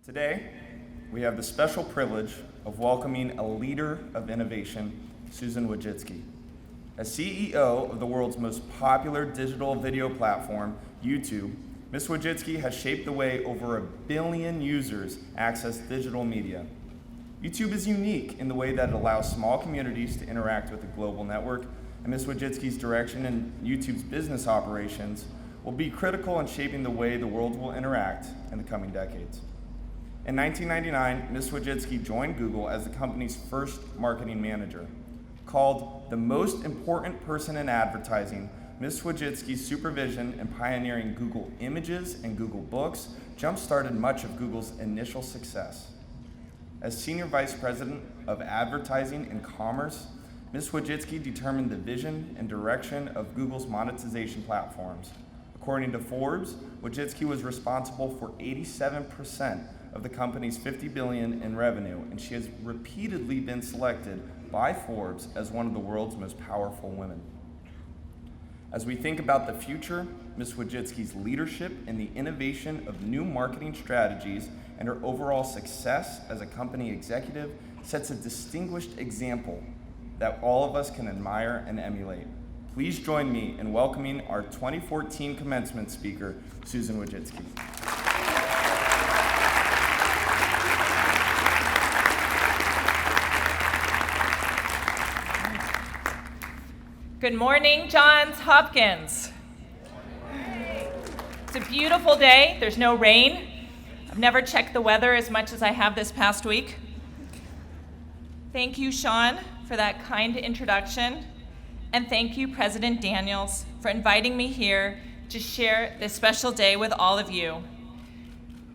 Today, we have the special privilege of welcoming a leader of innovation, Susan Wojcicki. As CEO of the world's most popular digital video platform, YouTube, Ms. Wojcicki has shaped the way over 1 billion users access digital media. YouTube is unique in the way that it allows small communities to interact with a global network, and Ms. Wojcicki's direction in YouTube's business operations will be critical in shaping the way the world will interact in the coming decades. In 1999, Ms. Wojcicki joined Google as the company's first marketing manager. Called the most important person in advertising, Ms. Wojcicki's supervision in pioneering Google Images and Google Books jump-started much of Google's initial success. As Senior Vice President of Advertising and Commerce, Ms. Wojcicki determined the vision and direction of Google's monetization platforms. According to Forbes, Wojcicki was responsible for 87% of the company's $50 billion in revenue, and she has repeatedly been selected by Forbes as one of the world's most powerful women. As we think about the future, Ms. Wojcicki's leadership in the innovation of new marketing strategies and her overall success as a company executive sets a distinguished example that all of us can admire and emulate. Please join me in welcoming our 2014 Commencement speaker, Susan Wojcicki. Good morning, Johns Hopkins. It's a beautiful day. There's no rain. I've never checked the weather as much as I have this past week. Thank you, Sean, for that kind introduction. And thank you, President Daniels, for inviting me here to share this special day with all of you.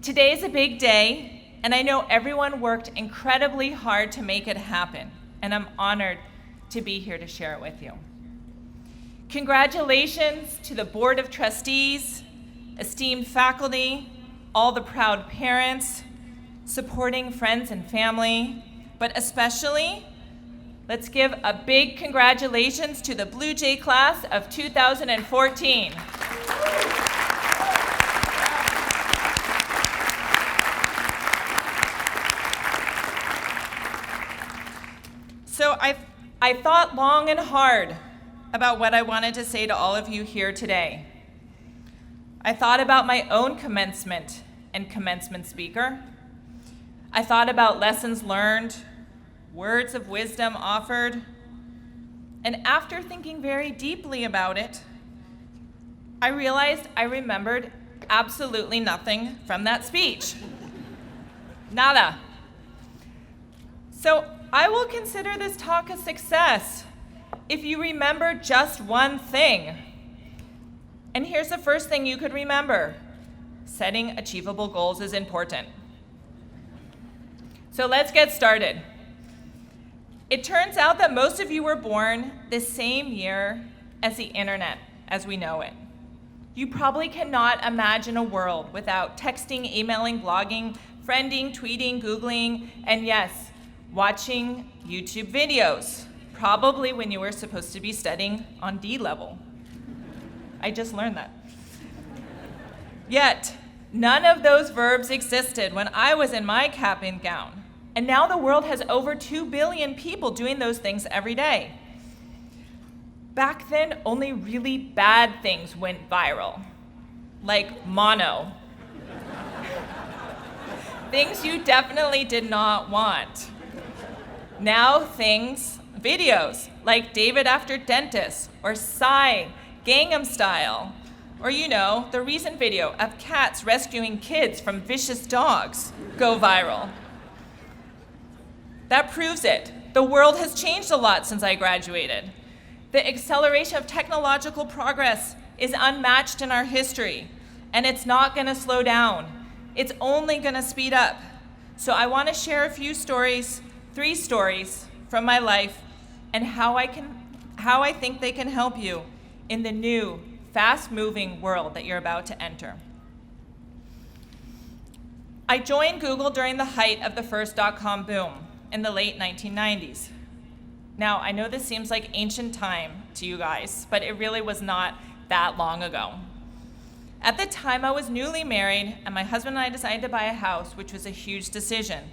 Today is a big day, and I know everyone worked incredibly hard to make it happen, and I'm honored to be here to share it with you. Congratulations to the Board of Trustees, esteemed faculty, all the proud parents, supporting friends and family, but especially, let's give a big congratulations to the Blue Jay class of 2014. So I thought long and hard about what I wanted to say to all of you here today. I thought about my own commencement and commencement speaker. I thought about lessons learned, words of wisdom offered, and after thinking very deeply about it, I realized I remembered absolutely nothing from that speech. Nada. So I will consider this talk a success if you remember just one thing. And here's the first thing you could remember. Setting achievable goals is important. So let's get started. It turns out that most of you were born the same year as the internet as we know it. You probably cannot imagine a world without texting, emailing, blogging, friending, tweeting, Googling, and yes, watching YouTube videos. Probably when you were supposed to be studying on D level. I just learned that. Yet, none of those verbs existed when I was in my cap and gown. And now the world has over 2 billion people doing those things every day. Back then, only really bad things went viral, like mono. Things you definitely did not want. Now videos like David After Dentist or Psy, Gangnam Style, or the recent video of cats rescuing kids from vicious dogs go viral. That proves it. The world has changed a lot since I graduated. The acceleration of technological progress is unmatched in our history, and it's not going to slow down. It's only going to speed up. So I want to share a few stories, 3 stories from my life, and how I think they can help you in the new, fast-moving world that you're about to enter. I joined Google during the height of the first .com boom in the late 1990s. Now, I know this seems like ancient time to you guys, but it really was not that long ago. At the time, I was newly married, and my husband and I decided to buy a house, which was a huge decision.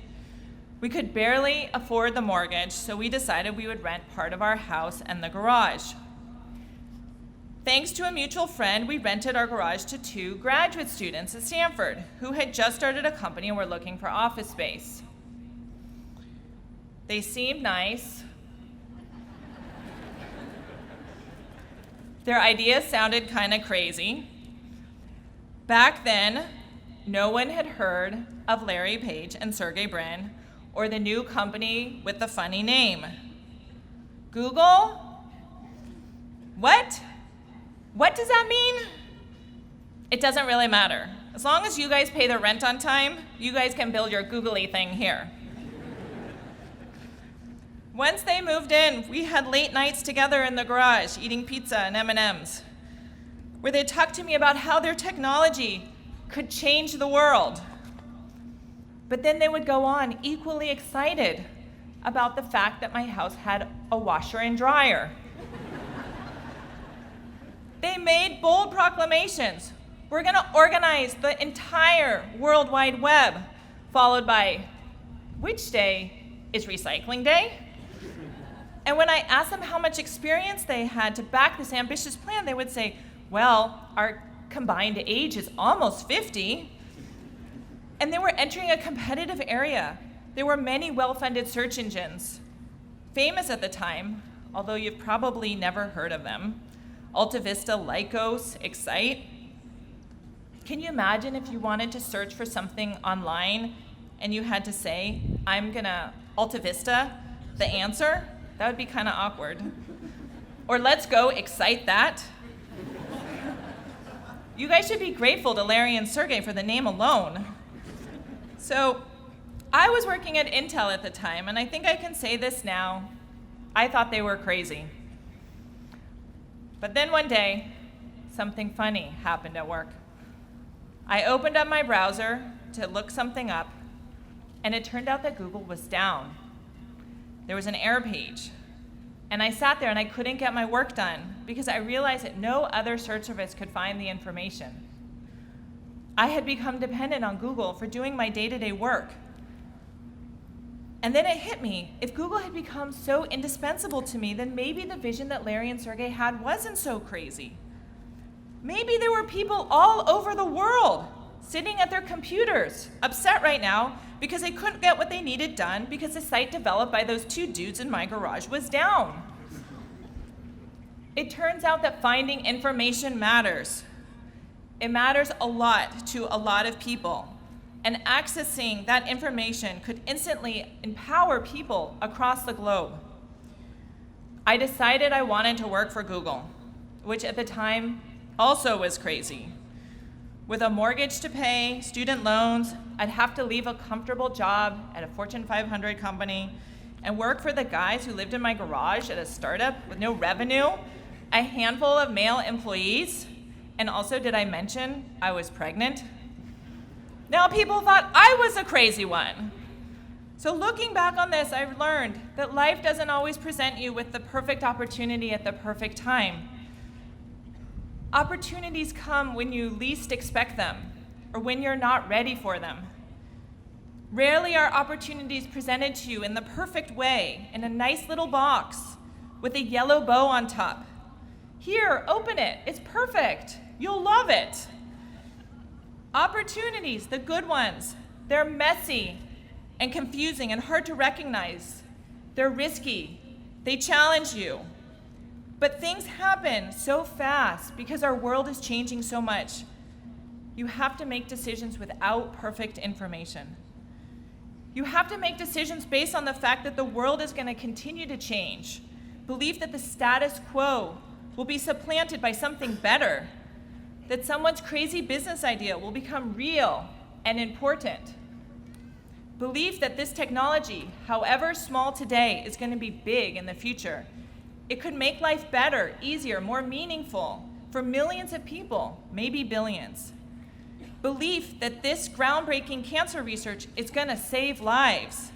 We could barely afford the mortgage, so we decided we would rent part of our house and the garage. Thanks to a mutual friend, we rented our garage to 2 graduate students at Stanford who had just started a company and were looking for office space. They seemed nice. Their ideas sounded kind of crazy. Back then, no one had heard of Larry Page and Sergey Brin or the new company with the funny name. Google? What? What does that mean? It doesn't really matter. As long as you guys pay the rent on time, you guys can build your googly thing here. Once they moved in, we had late nights together in the garage eating pizza and M&Ms, where they talked to me about how their technology could change the world. But then they would go on equally excited about the fact that my house had a washer and dryer. They made bold proclamations. We're gonna organize the entire World Wide Web, followed by, which day is recycling day? And when I asked them how much experience they had to back this ambitious plan, they would say, well, our combined age is almost 50. And they were entering a competitive area. There were many well-funded search engines, famous at the time, although you've probably never heard of them. Alta Vista, Lycos, Excite. Can you imagine if you wanted to search for something online and you had to say, I'm gonna Alta Vista, the answer? That would be kind of awkward. Or let's go Excite that. You guys should be grateful to Larry and Sergey for the name alone. So I was working at Intel at the time, and I think I can say this now. I thought they were crazy. But then one day, something funny happened at work. I opened up my browser to look something up, and it turned out that Google was down. There was an error page. And I sat there and I couldn't get my work done because I realized that no other search service could find the information. I had become dependent on Google for doing my day-to-day work. And then it hit me, if Google had become so indispensable to me, then maybe the vision that Larry and Sergey had wasn't so crazy. Maybe there were people all over the world sitting at their computers, upset right now because they couldn't get what they needed done because the site developed by those 2 dudes in my garage was down. It turns out that finding information matters. It matters a lot to a lot of people. And accessing that information could instantly empower people across the globe. I decided I wanted to work for Google, which at the time also was crazy. With a mortgage to pay, student loans, I'd have to leave a comfortable job at a Fortune 500 company and work for the guys who lived in my garage at a startup with no revenue, a handful of male employees, and also, did I mention I was pregnant? Now people thought I was a crazy one. So looking back on this, I've learned that life doesn't always present you with the perfect opportunity at the perfect time. Opportunities come when you least expect them, or when you're not ready for them. Rarely are opportunities presented to you in the perfect way, in a nice little box, with a yellow bow on top. Here, open it, it's perfect, you'll love it. Opportunities, the good ones, they're messy and confusing and hard to recognize. They're risky, they challenge you. But things happen so fast because our world is changing so much. You have to make decisions without perfect information. You have to make decisions based on the fact that the world is going to continue to change. Belief that the status quo will be supplanted by something better. That someone's crazy business idea will become real and important. Belief that this technology, however small today, is going to be big in the future. It could make life better, easier, more meaningful for millions of people, maybe billions. Belief that this groundbreaking cancer research is going to save lives.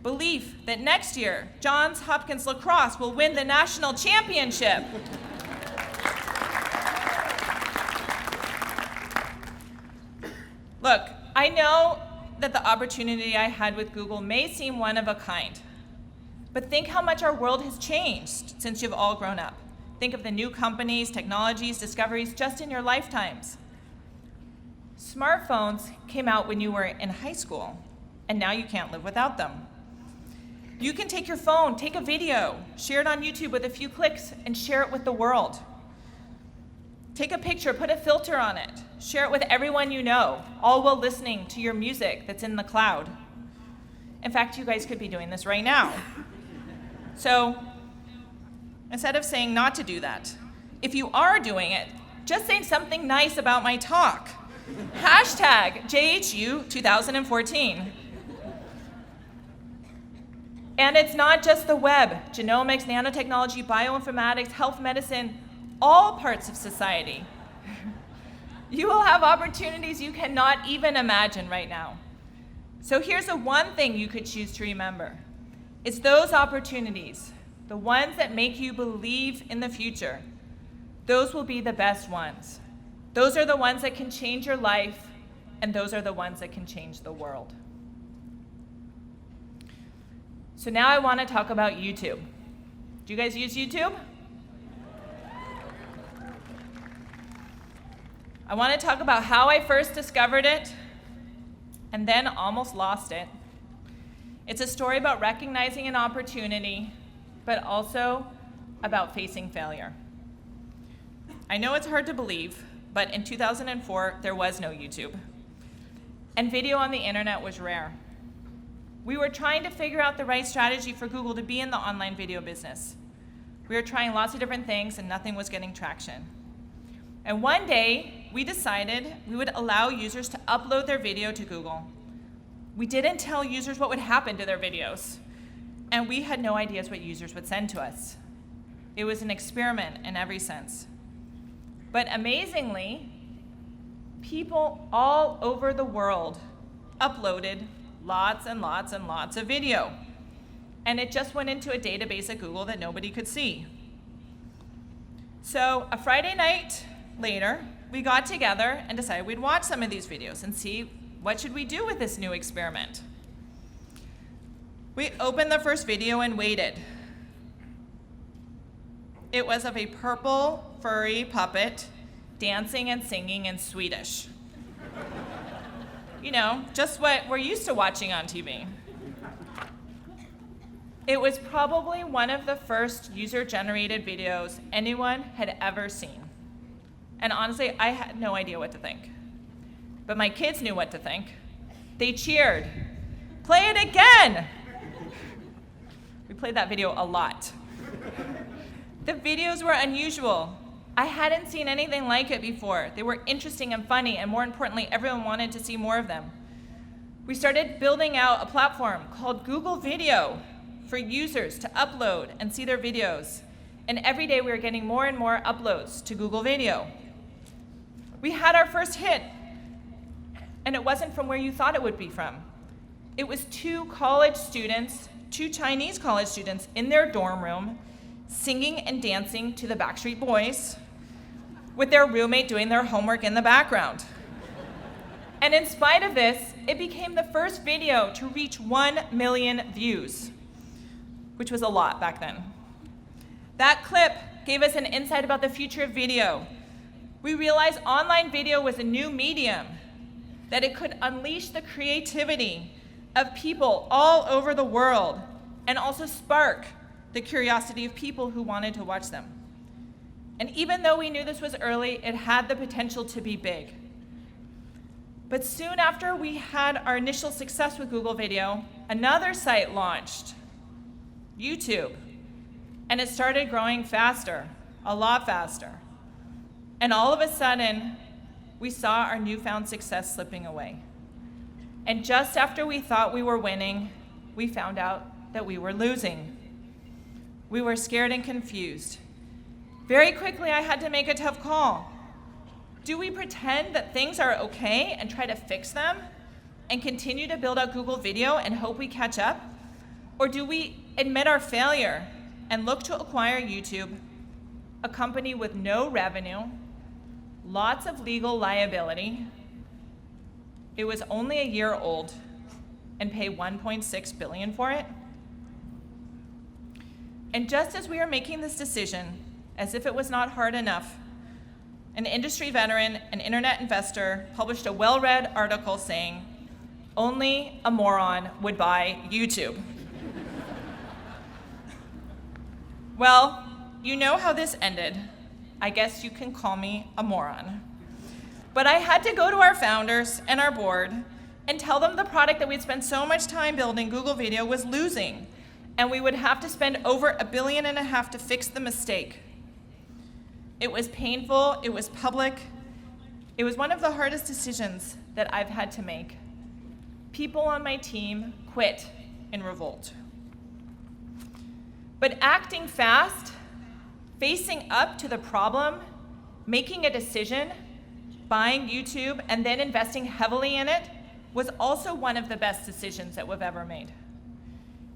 Belief that next year, Johns Hopkins lacrosse will win the national championship. Look, I know that the opportunity I had with Google may seem one of a kind, but think how much our world has changed since you've all grown up. Think of the new companies, technologies, discoveries just in your lifetimes. Smartphones came out when you were in high school, and now you can't live without them. You can take your phone, take a video, share it on YouTube with a few clicks, and share it with the world. Take a picture, put a filter on it, share it with everyone you know, all while listening to your music that's in the cloud. In fact, you guys could be doing this right now. So, instead of saying not to do that, if you are doing it, just say something nice about my talk. Hashtag JHU 2014. And it's not just the web, genomics, nanotechnology, bioinformatics, health medicine, all parts of society. You will have opportunities you cannot even imagine right now. So here's the one thing you could choose to remember. It's those opportunities, the ones that make you believe in the future. Those will be the best ones. Those are the ones that can change your life, and those are the ones that can change the world. So now I want to talk about YouTube. Do you guys use YouTube? I want to talk about how I first discovered it and then almost lost it. It's a story about recognizing an opportunity, but also about facing failure. I know it's hard to believe, but in 2004, there was no YouTube. And video on the internet was rare. We were trying to figure out the right strategy for Google to be in the online video business. We were trying lots of different things and nothing was getting traction. And one day, we decided we would allow users to upload their video to Google. We didn't tell users what would happen to their videos, and we had no ideas what users would send to us. It was an experiment in every sense. But amazingly, people all over the world uploaded lots and lots and lots of video. And it just went into a database at Google that nobody could see. So a Friday night later, we got together and decided we'd watch some of these videos and see what should we do with this new experiment. We opened the first video and waited. It was of a purple, furry puppet dancing and singing in Swedish. You know, just what we're used to watching on TV. It was probably one of the first user-generated videos anyone had ever seen. And honestly, I had no idea what to think. But my kids knew what to think. They cheered. Play it again! We played that video a lot. The videos were unusual. I hadn't seen anything like it before. They were interesting and funny, and more importantly, everyone wanted to see more of them. We started building out a platform called Google Video for users to upload and see their videos. And every day we were getting more and more uploads to Google Video. We had our first hit, and it wasn't from where you thought it would be from. It was two Chinese college students in their dorm room singing and dancing to the Backstreet Boys with their roommate doing their homework in the background. And in spite of this, it became the first video to reach 1 million views, which was a lot back then. That clip gave us an insight about the future of video. We realized online video was a new medium, that it could unleash the creativity of people all over the world and also spark the curiosity of people who wanted to watch them. And even though we knew this was early, it had the potential to be big. But soon after we had our initial success with Google Video, another site launched, YouTube. And it started growing faster, a lot faster. And all of a sudden, we saw our newfound success slipping away. And just after we thought we were winning, we found out that we were losing. We were scared and confused. Very quickly, I had to make a tough call. Do we pretend that things are okay and try to fix them and continue to build out Google Video and hope we catch up? Or do we admit our failure and look to acquire YouTube, a company with no revenue, lots of legal liability, it was only a year old and pay $1.6 billion for it? And just as we are making this decision, as if it was not hard enough, an industry veteran, an internet investor, published a well-read article saying, only a moron would buy YouTube. Well, you know how this ended. I guess you can call me a moron. But I had to go to our founders and our board and tell them the product that we'd spent so much time building, Google Video, was losing, and we would have to spend over $1.5 billion to fix the mistake. It was painful, it was public, it was one of the hardest decisions that I've had to make. People on my team quit in revolt. But acting fast, facing up to the problem, making a decision, buying YouTube, and then investing heavily in it was also one of the best decisions that we've ever made.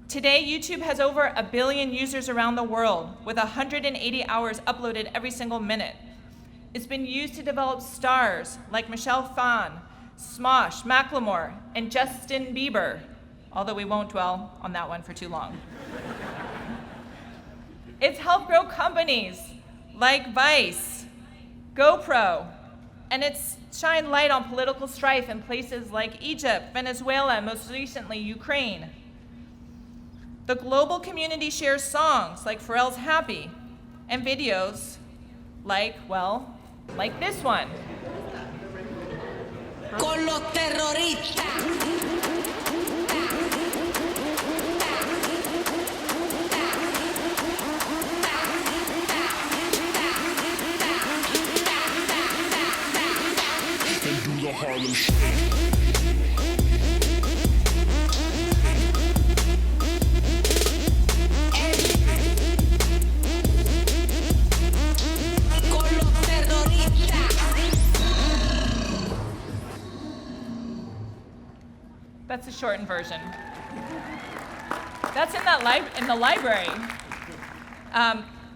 Today, YouTube has over 1 billion users around the world with 180 hours uploaded every single minute. It's been used to develop stars like Michelle Phan, Smosh, Macklemore, and Justin Bieber, although we won't dwell on that one for too long. It's helped grow companies like Vice, GoPro, and it's shined light on political strife in places like Egypt, Venezuela, and most recently, Ukraine. The global community shares songs like Pharrell's Happy and videos like this one. Con los terroristas. The Harlem Shake. That's the shortened version. That's in the library.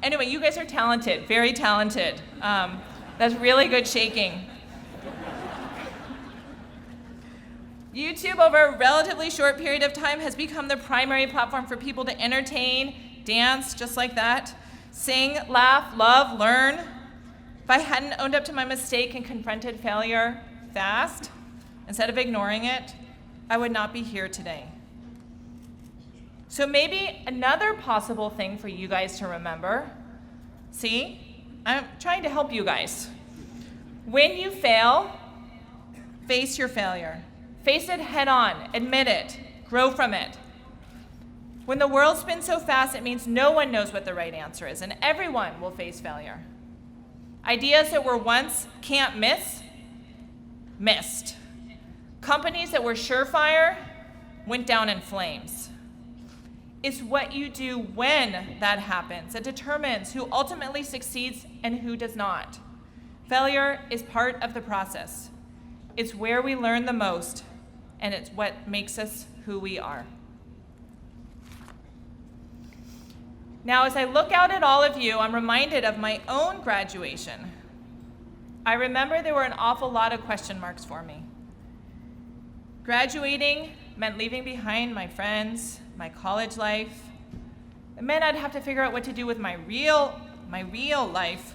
Anyway, you guys are talented, very talented. That's really good shaking. YouTube, over a relatively short period of time, has become the primary platform for people to entertain, dance, just like that, sing, laugh, love, learn. If I hadn't owned up to my mistake and confronted failure fast, instead of ignoring it, I would not be here today. So maybe another possible thing for you guys to remember, see, I'm trying to help you guys. When you fail, face your failure. Face it head on, admit it, grow from it. When the world spins so fast, it means no one knows what the right answer is, and everyone will face failure. Ideas that were once can't miss, missed. Companies that were surefire went down in flames. It's what you do when that happens that determines who ultimately succeeds and who does not. Failure is part of the process. It's where we learn the most, and it's what makes us who we are. Now, as I look out at all of you, I'm reminded of my own graduation. I remember there were an awful lot of question marks for me. Graduating meant leaving behind my friends, my college life. It meant I'd have to figure out what to do with my real life,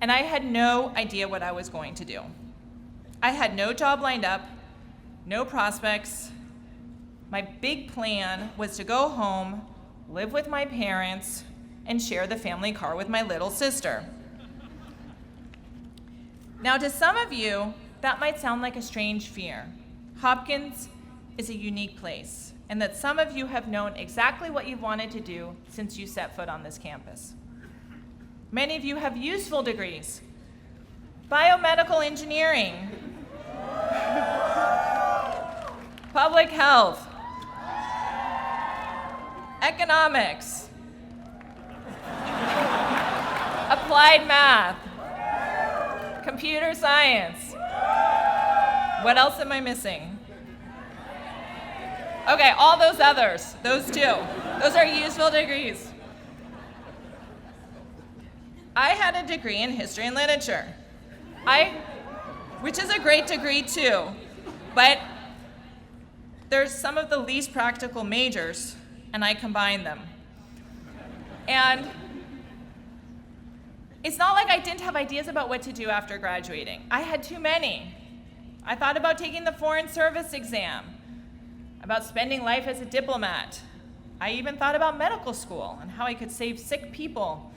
and I had no idea what I was going to do. I had no job lined up, no prospects. My big plan was to go home, live with my parents, and share the family car with my little sister. Now, to some of you, that might sound like a strange fear. Hopkins is a unique place, and that some of you have known exactly what you've wanted to do since you set foot on this campus. Many of you have useful degrees: biomedical engineering, public health, economics, applied math, computer science. What else am I missing? Okay, all those others, those two. Those are useful degrees. I had a degree in history and literature, which is a great degree too. But there's some of the least practical majors, and I combined them. And it's not like I didn't have ideas about what to do after graduating. I had too many. I thought about taking the Foreign Service exam, about spending life as a diplomat. I even thought about medical school and how I could save sick people.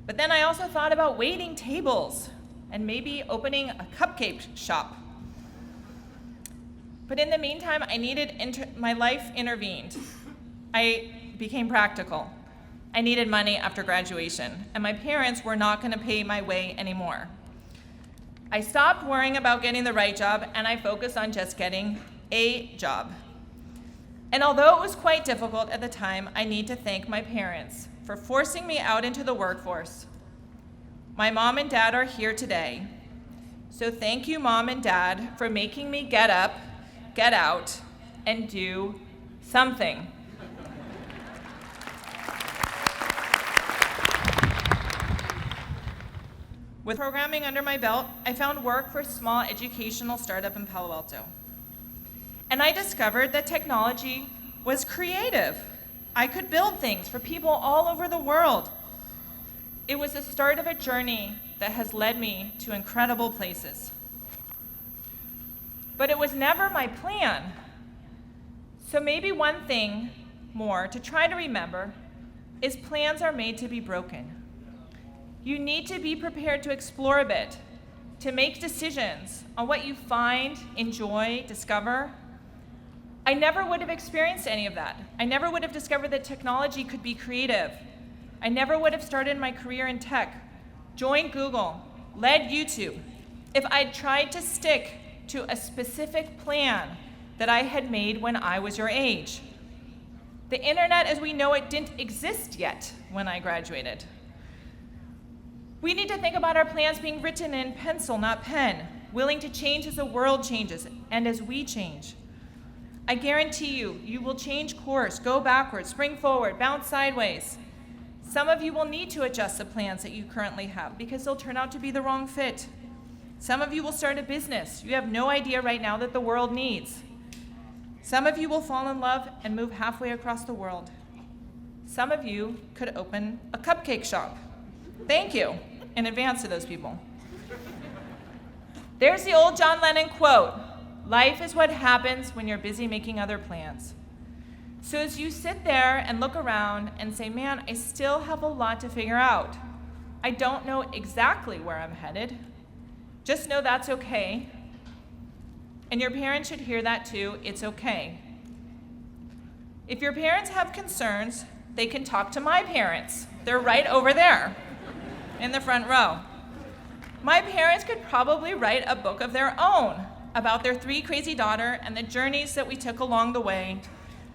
But then I also thought about waiting tables and maybe opening a cupcake shop. But in the meantime, I needed my life intervened. I became practical. I needed money after graduation, and my parents were not going to pay my way anymore. I stopped worrying about getting the right job, and I focused on just getting a job. And although it was quite difficult at the time, I need to thank my parents for forcing me out into the workforce. My mom and dad are here today. So thank you, Mom and Dad, for making me get up, get out, and do something. With programming under my belt, I found work for a small educational startup in Palo Alto. And I discovered that technology was creative. I could build things for people all over the world. It was the start of a journey that has led me to incredible places. But it was never my plan. So maybe one thing more to try to remember is plans are made to be broken. You need to be prepared to explore a bit, to make decisions on what you find, enjoy, discover. I never would have experienced any of that. I never would have discovered that technology could be creative. I never would have started my career in tech, joined Google, led YouTube, if I'd tried to stick to a specific plan that I had made when I was your age. The internet as we know it didn't exist yet when I graduated. We need to think about our plans being written in pencil, not pen, willing to change as the world changes and as we change. I guarantee you will change course, go backwards, spring forward, bounce sideways. Some of you will need to adjust the plans that you currently have because they'll turn out to be the wrong fit. Some of you will start a business you have no idea right now that the world needs. Some of you will fall in love and move halfway across the world. Some of you could open a cupcake shop. Thank you in advance to those people. There's the old John Lennon quote, "Life is what happens when you're busy making other plans." So as you sit there and look around and say, man, I still have a lot to figure out. I don't know exactly where I'm headed. Just know that's okay. And your parents should hear that too. It's okay. If your parents have concerns, they can talk to my parents. They're right over there in the front row. My parents could probably write a book of their own about their 3 crazy daughter and the journeys that we took along the way.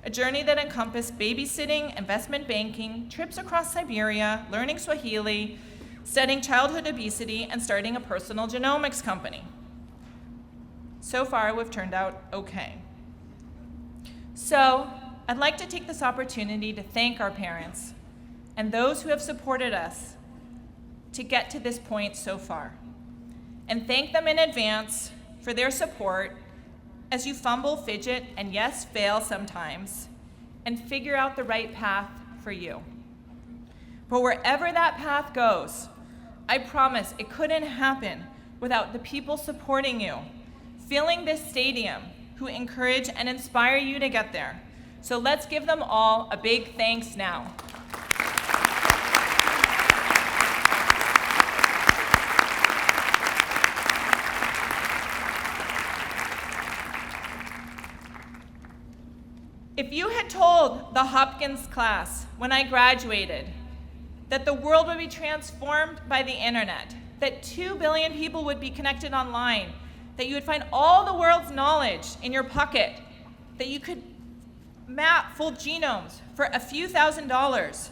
A journey that encompassed babysitting, investment banking, trips across Siberia, learning Swahili, studying childhood obesity, and starting a personal genomics company. So far, we've turned out okay. So, I'd like to take this opportunity to thank our parents and those who have supported us to get to this point so far, and thank them in advance for their support as you fumble, fidget, and yes, fail sometimes, and figure out the right path for you. But wherever that path goes, I promise it couldn't happen without the people supporting you, filling this stadium, who encourage and inspire you to get there. So let's give them all a big thanks now. If you had told the Hopkins class when I graduated that the world would be transformed by the internet, that 2 billion people would be connected online, that you would find all the world's knowledge in your pocket, that you could map full genomes for a few $1,000s,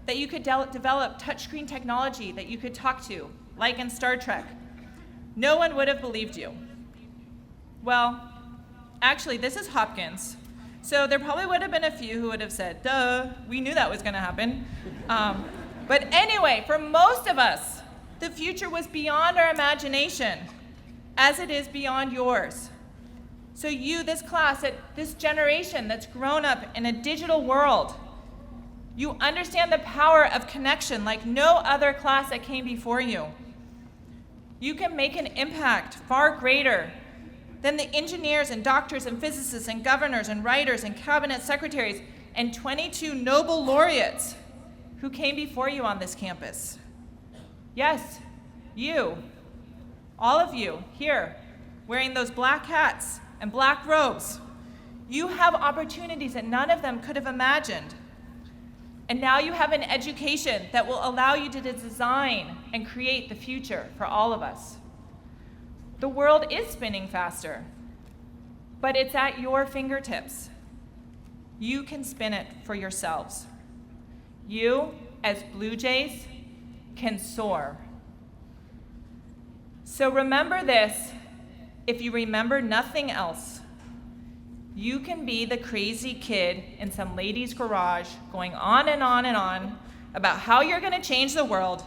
that you could develop touchscreen technology that you could talk to, like in Star Trek, no one would have believed you. Well, actually, this is Hopkins. So there probably would have been a few who would have said, duh, we knew that was going to happen. But anyway, for most of us, the future was beyond our imagination, as it is beyond yours. So you, this class, this generation that's grown up in a digital world, you understand the power of connection like no other class that came before you. You can make an impact far greater than the engineers and doctors and physicists and governors and writers and cabinet secretaries and 22 Nobel laureates who came before you on this campus. Yes, you, all of you here, wearing those black hats and black robes, you have opportunities that none of them could have imagined. And now you have an education that will allow you to design and create the future for all of us. The world is spinning faster, but it's at your fingertips. You can spin it for yourselves. You, as Blue Jays, can soar. So remember this, if you remember nothing else. You can be the crazy kid in some lady's garage going on and on and on about how you're going to change the world,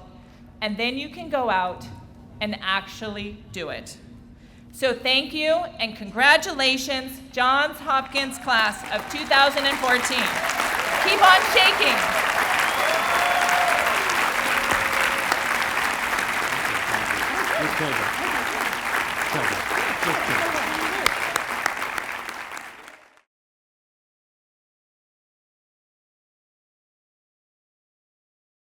and then you can go out and actually do it. So thank you and congratulations, Johns Hopkins class of 2014. Keep on shaking.